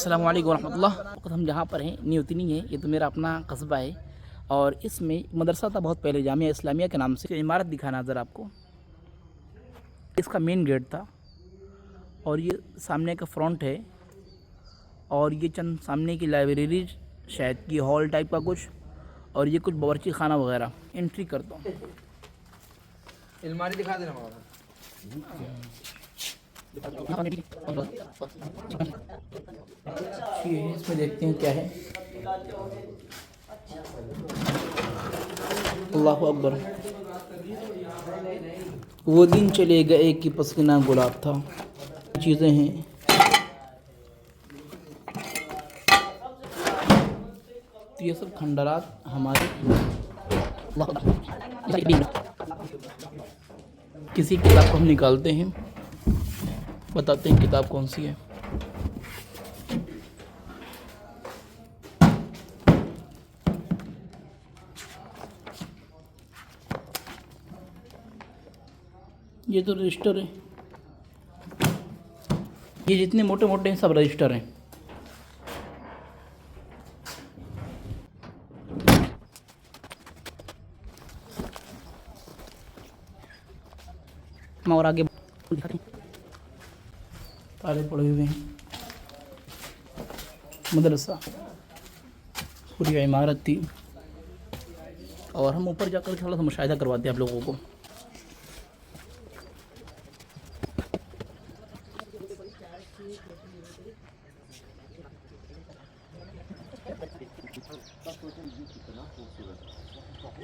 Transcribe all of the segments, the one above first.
अस्सलामु अलैकुम वरहमतुल्लाह। वक्त हम जहाँ पर हैं न्यूतनी है, ये तो मेरा अपना कस्बा है और इसमें एक मदरसा था बहुत पहले, जामिया इस्लामिया के नाम से। इमारत दिखाना नज़र आपको, इसका मेन गेट था और ये सामने का फ्रंट है और ये चंद सामने की लाइब्रेरी शायद की हॉल टाइप का कुछ, और ये कुछ बावर्ची खाना वगैरह। एंट्री करता हूँ, अलमारी दिखा देना मगर। इसमें देखते हैं क्या है। अल्लाहु अकबर। वो दिन चले गए कि पसीना गुलाब था। चीज़ें हैं, तो ये सब खंडरात हमारे किसी किताब को हम निकालते हैं, बताते हैं किताब कौन सी है। ये तो रजिस्टर है, ये जितने मोटे मोटे हैं सब रजिस्टर हैं। हम और आगे ताले पड़े हुए हैं। मदरसा पूरी इमारत थी और हम ऊपर जाकर थोड़ा सा मुशाहिदा करवाते हैं आप लोगों को।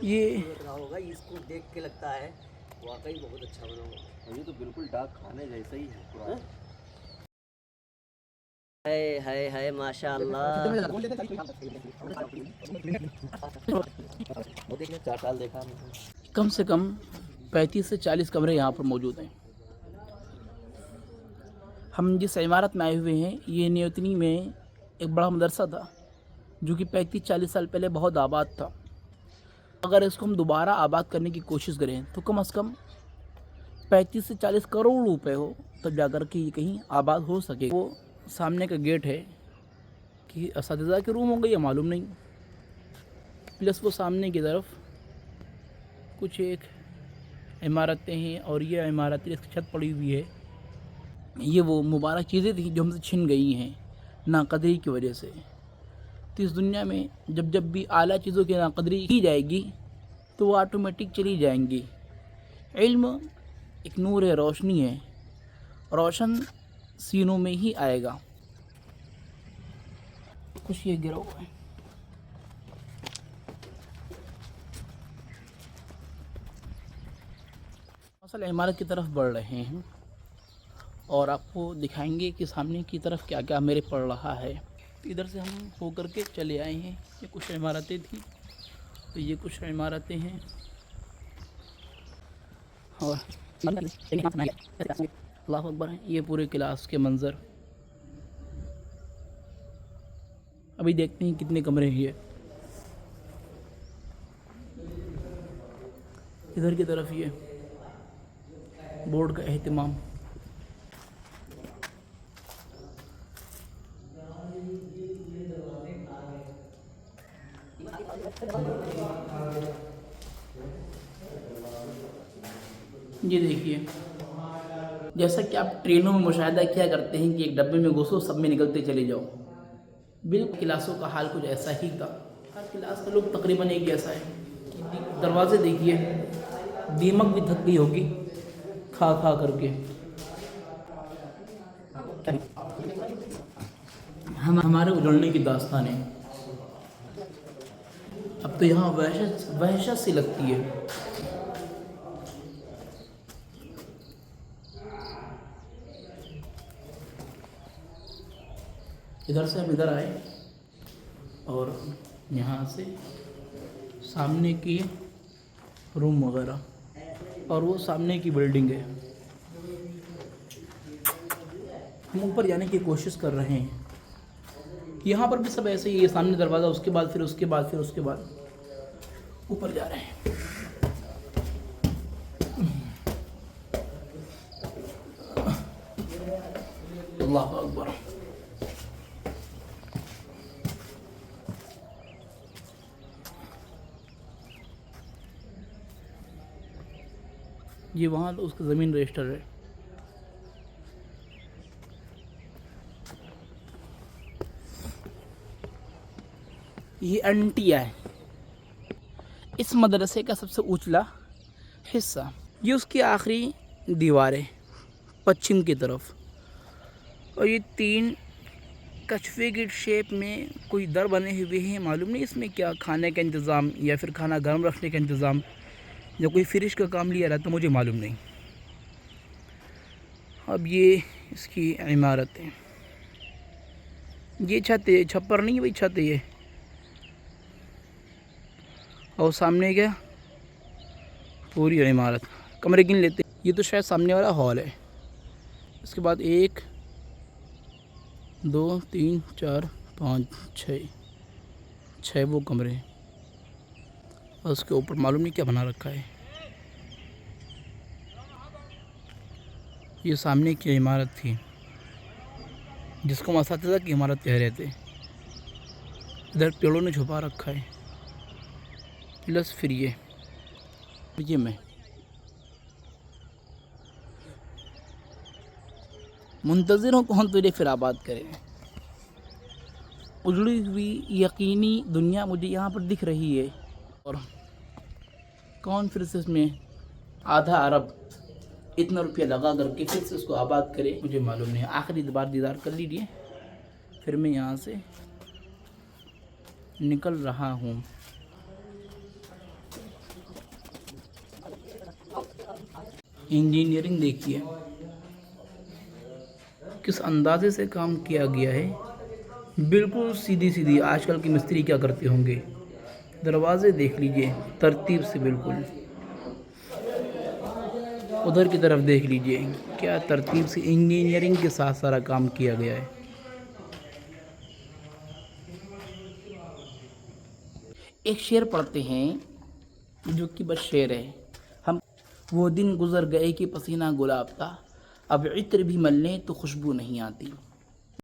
ये होगा, इसको देख के लगता है वाकई बहुत अच्छा बना होगा। ये तो बिल्कुल डाक खाने जैसा ही है पूरा। है माशाअल्लाह। 4 साल देखा कम से कम 35 से 40 कमरे यहाँ पर मौजूद हैं। हम जिस इमारत में आए हुए हैं, ये न्यूतनी में एक बड़ा मदरसा था जो कि 35-40 साल पहले बहुत आबाद था। अगर इसको हम दोबारा आबाद करने की कोशिश करें तो कम से कम 35 से 40 करोड़ रुपए हो, तब जाकर के ये कहीं आबाद हो सके। वो सामने का गेट है कि असातिज़ा के रूम होंगे या मालूम नहीं, प्लस वो सामने की तरफ कुछ एक इमारतें हैं और ये इमारतें इसकी छत पड़ी हुई है। ये वो मुबारक चीज़ें थी जो हमसे छिन गई हैं नाकदरी की वजह से। तो इस दुनिया में जब जब भी आला चीज़ों की नाकदरी की जाएगी तो वो ऑटोमेटिक चली जाएंगी। इल्म एक नूर है, रोशनी है, रोशन सीनों में ही आएगा। कुछ ये गिरा हुआ है। असल इमारत की तरफ बढ़ रहे हैं और आपको दिखाएंगे कि सामने की तरफ क्या क्या मेरे पड़ रहा है। इधर से हम होकर के चले आए हैं। ये कुछ इमारतें थी, तो ये कुछ इमारतें हैं और अल्लाह अकबर है। ये पूरे क्लास के मंज़र। अभी देखते हैं कितने कमरे हैं। इधर की तरफ ये बोर्ड का एहतमाम। ये देखिए, जैसा कि आप ट्रेनों में मुशाहिदा किया करते हैं कि एक डब्बे में घुसो, सब में निकलते चले जाओ, बिल्कुल क्लासों का हाल कुछ ऐसा ही था। हर क्लास का लोग तकरीबन एक जैसा है। दरवाजे देखिए, दीमक भी थक गई होगी खा खा करके। हमारे उजड़ने की दास्तान है। अब तो यहाँ वहशत सी लगती है। इधर से हम इधर आए और यहाँ से सामने की रूम वगैरह और वो सामने की बिल्डिंग है। हम ऊपर जाने की कोशिश कर रहे हैं। यहाँ पर भी सब ऐसे ही है, सामने दरवाज़ा, उसके बाद फिर उसके बाद फिर उसके बाद ऊपर जा रहे हैं। अल्लाह अकबर। ये वहाँ उसका ज़मीन रजिस्टर है। ये अंटिया है इस मदरसे का सबसे ऊंचला हिस्सा। ये उसकी आखिरी दीवार है पश्चिम की तरफ, और ये 3 कछुए की शेप में कोई दर बने हुए हैं। मालूम नहीं इसमें क्या खाने का इंतज़ाम या फिर खाना गर्म रखने का इंतज़ाम या कोई फ्रिज का काम लिया रहता, मुझे मालूम नहीं। अब ये इसकी इमारत है। ये छत है, छप्पर नहीं, वही छत है ये। और सामने क्या पूरी इमारत। कमरे गिन लेते, ये तो शायद सामने वाला हॉल है। इसके बाद 1 2 3 4 5 6 वो कमरे, और उसके ऊपर मालूम नहीं क्या बना रखा है। ये सामने की इमारत थी जिसको हम असातिज़ा की इमारत कह रहे थे। इधर पेड़ों ने छुपा रखा है। प्लस फिर ये मैं मुंतज़िर हूँ कौन तुझे फिर आबाद करे। उजड़ी हुई यकीनी दुनिया मुझे यहाँ पर दिख रही है, और कौन फिर से इसमें आधा अरब इतना रुपया लगा करके फिर से उसको आबाद करे, मुझे मालूम नहीं। आखिरी बार दीदार कर लीजिए, फिर मैं यहाँ से निकल रहा हूँ। इंजीनियरिंग देखिए किस अंदाजे से काम किया गया है, बिल्कुल सीधी सीधी। आजकल के मिस्त्री क्या करते होंगे। दरवाजे देख लीजिए तरतीब से, बिल्कुल। उधर की तरफ देख लीजिए क्या तरतीब से इंजीनियरिंग के साथ सारा काम किया गया है। एक शेर पढ़ते हैं जो कि बस शेर है। हम वो दिन गुजर गए कि पसीना गुलाब था, अब इत्र भी मलने तो खुशबू नहीं आती।